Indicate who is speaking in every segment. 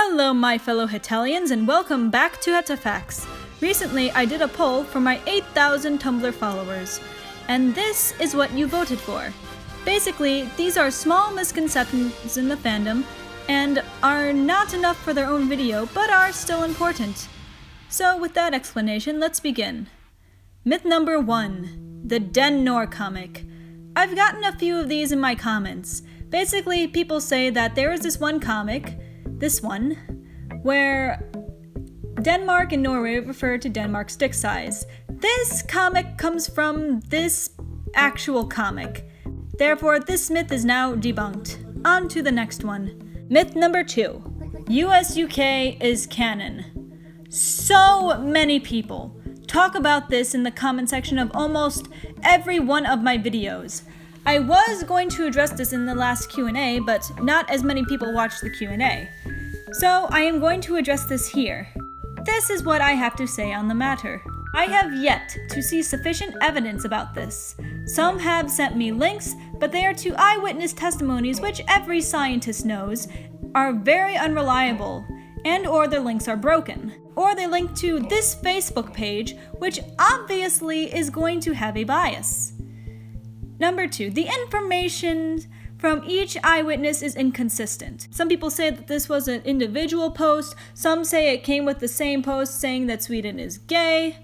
Speaker 1: Hello my fellow Hetalians and welcome back to Hetafacts. Recently I did a poll for my 8,000 Tumblr followers, and this is what you voted for. Basically, these are small misconceptions in the fandom and are not enough for their own video, but are still important. So with that explanation, let's begin. Myth number 1, the Den Nor comic. I've gotten a few of these in my comments. Basically, people say that there is this one comic, this one, where Denmark and Norway refer to Denmark's dick size. This comic comes from this actual comic. Therefore, this myth is now debunked. On to the next one. Myth number 2. USUK is canon. So many people talk about this in the comment section of almost every one of my videos. I was going to address this in the last Q&A, but not as many people watched the Q&A. So I am going to address this here. This is what I have to say on the matter. I have yet to see sufficient evidence about this. Some have sent me links, but they are to eyewitness testimonies which every scientist knows are very unreliable, and or their links are broken. Or they link to this Facebook page, which obviously is going to have a bias. Number 2, the information from each eyewitness is inconsistent. Some people say that this was an individual post, some say it came with the same post saying that Sweden is gay.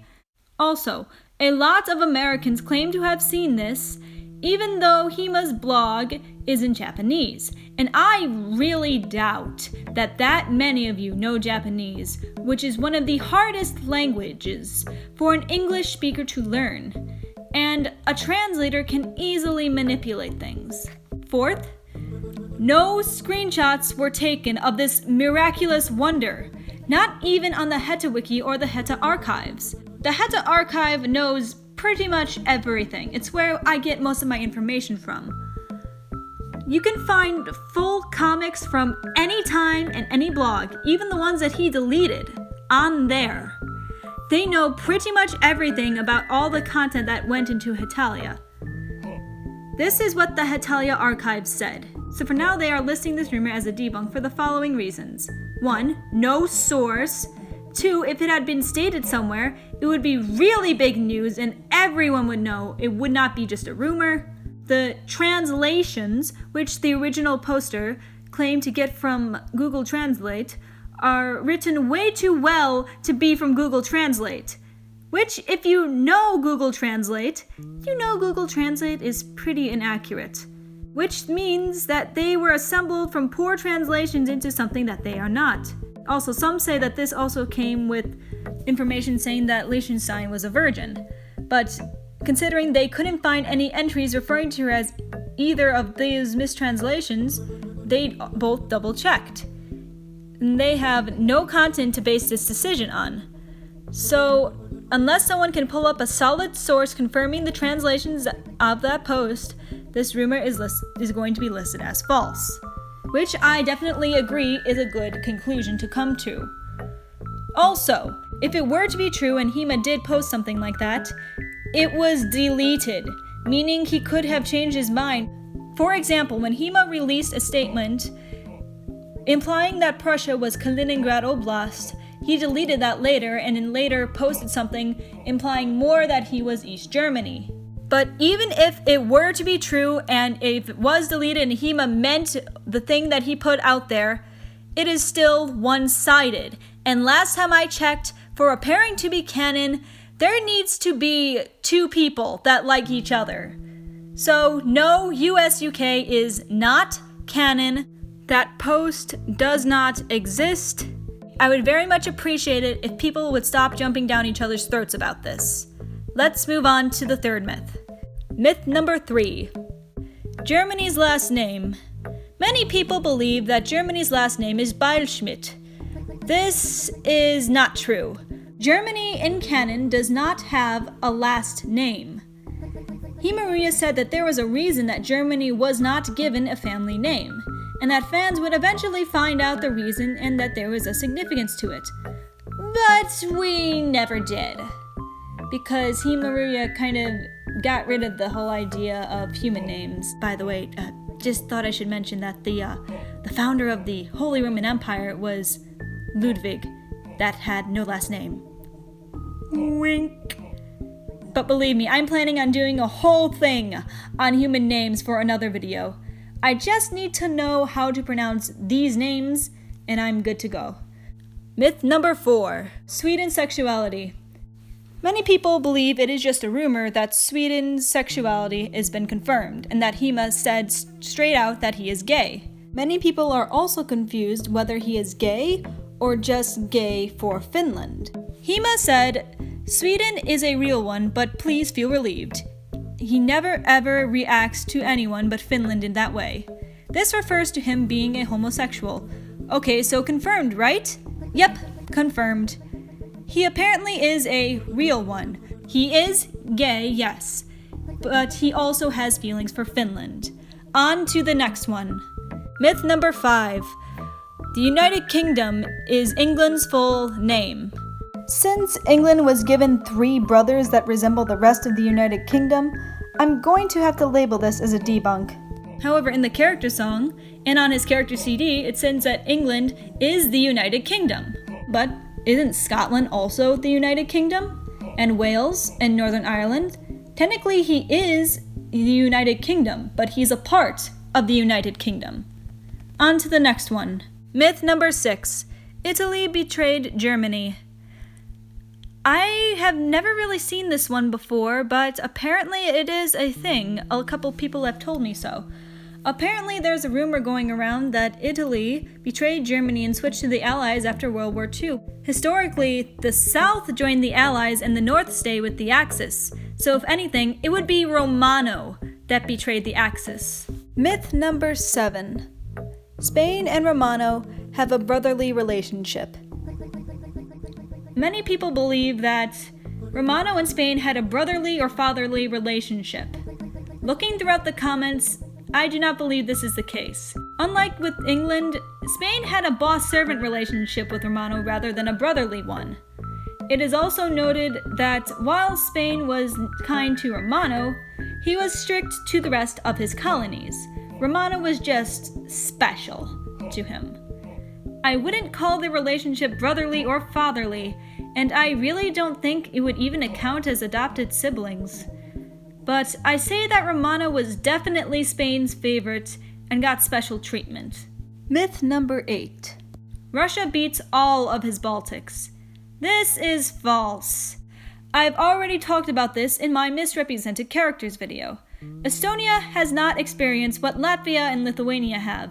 Speaker 1: Also, a lot of Americans claim to have seen this, even though Hima's blog is in Japanese. And I really doubt that many of you know Japanese, which is one of the hardest languages for an English speaker to learn. And a translator can easily manipulate things. 4th, no screenshots were taken of this miraculous wonder, not even on the Heta Wiki or the Heta archives. The Heta archive knows pretty much everything. It's where I get most of my information from. You can find full comics from any time and any blog, even the ones that he deleted, on there. They know pretty much everything about all the content that went into Hetalia. This is what the Hetalia archive said. So for now they are listing this rumor as a debunk for the following reasons. 1, no source. 2, if it had been stated somewhere, it would be really big news and everyone would know. It would not be just a rumor. The translations, which the original poster claimed to get from Google Translate, are written way too well to be from Google Translate. Which, if you know Google Translate, you know Google Translate is pretty inaccurate. Which means that they were assembled from poor translations into something that they are not. Also, some say that this also came with information saying that Liechtenstein was a virgin. But considering they couldn't find any entries referring to her as either of these mistranslations, they both double-checked. And they have no content to base this decision on. So, unless someone can pull up a solid source confirming the translations of that post, this rumor is going to be listed as false. Which I definitely agree is a good conclusion to come to. Also, if it were to be true and Hema did post something like that, it was deleted, meaning he could have changed his mind. For example, when Hema released a statement implying that Prussia was Kaliningrad Oblast, he deleted that later and then later posted something implying more that he was East Germany. But even if it were to be true and if it was deleted and Hema meant the thing that he put out there, it is still one-sided. And last time I checked, for a pairing to be canon, there needs to be 2 people that like each other. So no, USUK is not canon. That post does not exist. I would very much appreciate it if people would stop jumping down each other's throats about this. Let's move on to the 3rd myth. Myth number 3. Germany's last name. Many people believe that Germany's last name is Beilschmidt. This is not true. Germany in canon does not have a last name. Maria said that there was a reason that Germany was not given a family name, and that fans would eventually find out the reason and that there was a significance to it. But we never did. Because Maria kind of got rid of the whole idea of human names. By the way, just thought I should mention that the founder of the Holy Roman Empire was Ludwig, that had no last name. Wink. But believe me, I'm planning on doing a whole thing on human names for another video. I just need to know how to pronounce these names, and I'm good to go. Myth number 4. Sweden's sexuality. Many people believe it is just a rumor that Sweden's sexuality has been confirmed, and that Hema said straight out that he is gay. Many people are also confused whether he is gay or just gay for Finland. Hema said, "Sweden is a real one, but please feel relieved." He never ever reacts to anyone but Finland in that way. This refers to him being a homosexual. Okay, so confirmed, right? Yep, confirmed. He apparently is a real one. He is gay, yes, but he also has feelings for Finland. On to the next one. Myth number 5. The United Kingdom is England's full name. Since England was given 3 brothers that resemble the rest of the United Kingdom, I'm going to have to label this as a debunk. However, in the character song, and on his character CD, it says that England is the United Kingdom. But isn't Scotland also the United Kingdom? And Wales and Northern Ireland? Technically he is the United Kingdom, but he's a part of the United Kingdom. On to the next one. Myth number 6. Italy betrayed Germany. I have never really seen this one before, but apparently it is a thing. A couple people have told me so. Apparently there's a rumor going around that Italy betrayed Germany and switched to the Allies after World War II. Historically, the South joined the Allies and the North stayed with the Axis. So if anything, it would be Romano that betrayed the Axis. Myth number 7. Spain and Romano have a brotherly relationship. Many people believe that Romano and Spain had a brotherly or fatherly relationship. Looking throughout the comments, I do not believe this is the case. Unlike with England, Spain had a boss-servant relationship with Romano rather than a brotherly one. It is also noted that while Spain was kind to Romano, he was strict to the rest of his colonies. Romano was just special to him. I wouldn't call the relationship brotherly or fatherly, and I really don't think it would even account as adopted siblings. But I say that Romano was definitely Spain's favorite and got special treatment. Myth number 8. Russia beats all of his Baltics. This is false. I've already talked about this in my misrepresented characters video. Estonia has not experienced what Latvia and Lithuania have.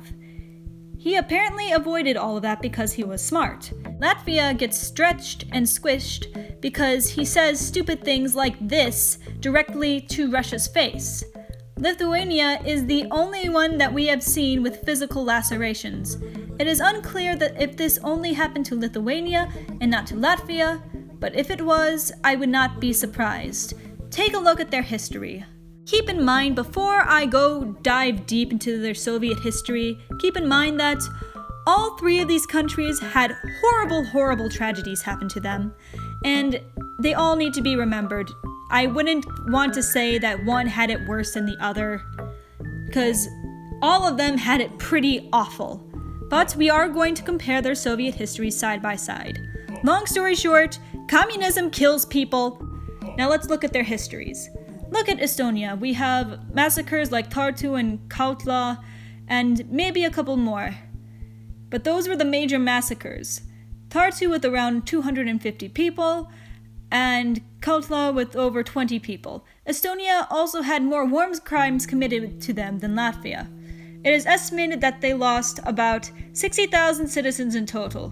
Speaker 1: He apparently avoided all of that because he was smart. Latvia gets stretched and squished because he says stupid things like this directly to Russia's face. Lithuania is the only one that we have seen with physical lacerations. It is unclear that if this only happened to Lithuania and not to Latvia, but if it was, I would not be surprised. Take a look at their history. Keep in mind, before I go dive deep into their Soviet history, keep in mind that all 3 of these countries had horrible tragedies happen to them, and they all need to be remembered. I wouldn't want to say that one had it worse than the other, because all of them had it pretty awful. But we are going to compare their Soviet histories side by side. Long story short, communism kills people. Now let's look at their histories. Look at Estonia. We have massacres like Tartu and Kautla, and maybe a couple more. But those were the major massacres. Tartu with around 250 people, and Kautla with over 20 people. Estonia also had more war crimes committed to them than Latvia. It is estimated that they lost about 60,000 citizens in total.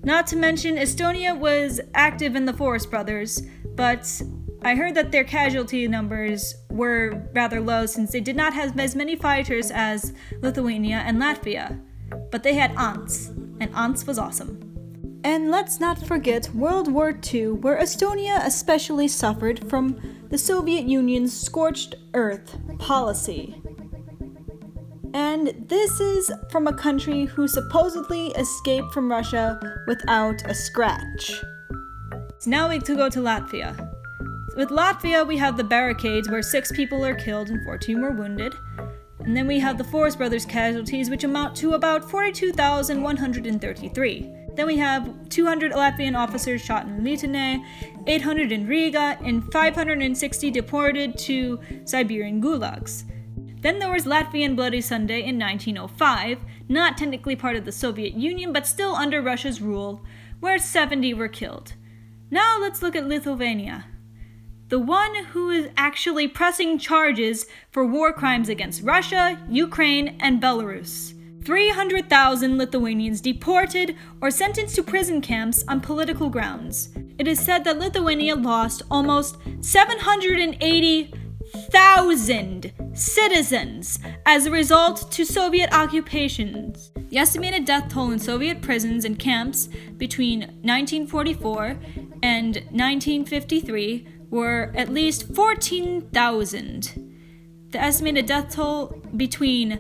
Speaker 1: Not to mention, Estonia was active in the Forest Brothers, but I heard that their casualty numbers were rather low since they did not have as many fighters as Lithuania and Latvia. But they had Ants, and Ants was awesome. And let's not forget World War II, where Estonia especially suffered from the Soviet Union's scorched earth policy. And this is from a country who supposedly escaped from Russia without a scratch. So now we go to Latvia. With Latvia, we have the barricades where 6 people are killed and 14 were wounded. And then we have the Forest Brothers casualties, which amount to about 42,133. Then we have 200 Latvian officers shot in Lytene, 800 in Riga, and 560 deported to Siberian gulags. Then there was Latvian Bloody Sunday in 1905, not technically part of the Soviet Union, but still under Russia's rule, where 70 were killed. Now let's look at Lithuania, the one who is actually pressing charges for war crimes against Russia, Ukraine, and Belarus. 300,000 Lithuanians deported or sentenced to prison camps on political grounds. It is said that Lithuania lost almost 780,000 citizens as a result to Soviet occupations. The estimated death toll in Soviet prisons and camps between 1944 and 1953 were at least 14,000. The estimated death toll between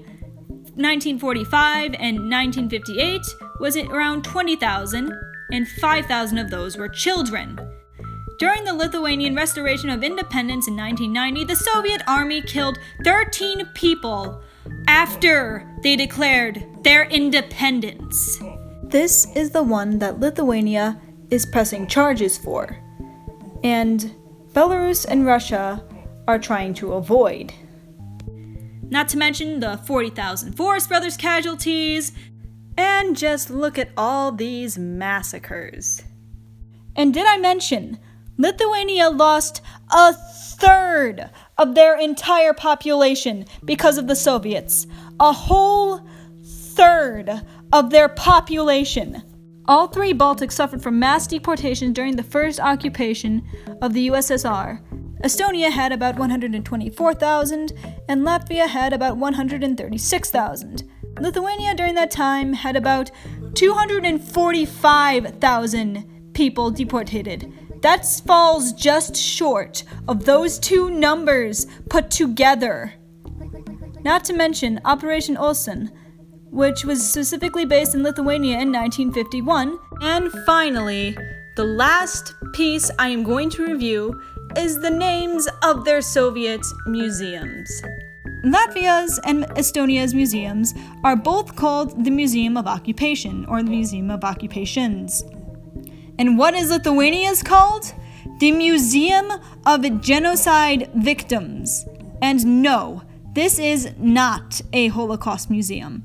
Speaker 1: 1945 and 1958 was around 20,000, and 5,000 of those were children. During the Lithuanian restoration of independence in 1990, the Soviet army killed 13 people after they declared their independence. This is the one that Lithuania is pressing charges for, and Belarus and Russia are trying to avoid. Not to mention the 40,000 Forest Brothers casualties, and just look at all these massacres. And did I mention, Lithuania lost a third of their entire population because of the Soviets. A whole third of their population. All three Baltics suffered from mass deportations during the first occupation of the USSR. Estonia had about 124,000, and Latvia had about 136,000. Lithuania during that time had about 245,000 people deported. That falls just short of those two numbers put together. Not to mention Operation ACen, which was specifically based in Lithuania in 1951. And finally, the last piece I am going to review is the names of their Soviet museums. Latvia's and Estonia's museums are both called the Museum of Occupation, or the Museum of Occupations. And what is Lithuania's called? The Museum of Genocide Victims. And no, this is not a Holocaust museum.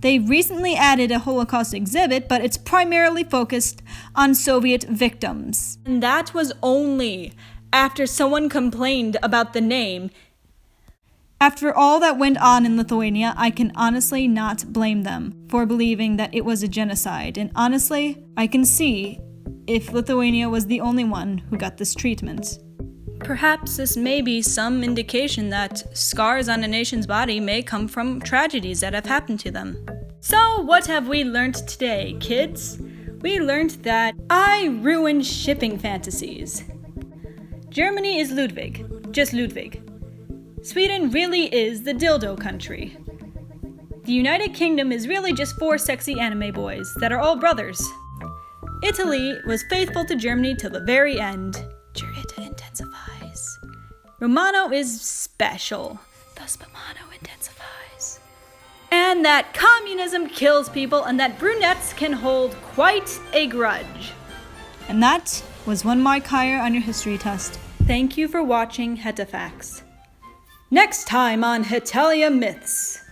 Speaker 1: They recently added a Holocaust exhibit, but it's primarily focused on Soviet victims. And that was only after someone complained about the name. After all that went on in Lithuania, I can honestly not blame them for believing that it was a genocide. And honestly, I can see if Lithuania was the only one who got this treatment. Perhaps this may be some indication that scars on a nation's body may come from tragedies that have happened to them. So what have we learned today, kids? We learned that I ruin shipping fantasies. Germany is Ludwig, just Ludwig. Sweden really is the dildo country. The United Kingdom is really just 4 sexy anime boys that are all brothers. Italy was faithful to Germany till the very end. Jurita intensifies. Romano is special. Thus Romano intensifies. And that communism kills people and that brunettes can hold quite a grudge. And that was 1 mark higher on your history test. Thank you for watching Hetafacts. Next time on Hetalia Myths.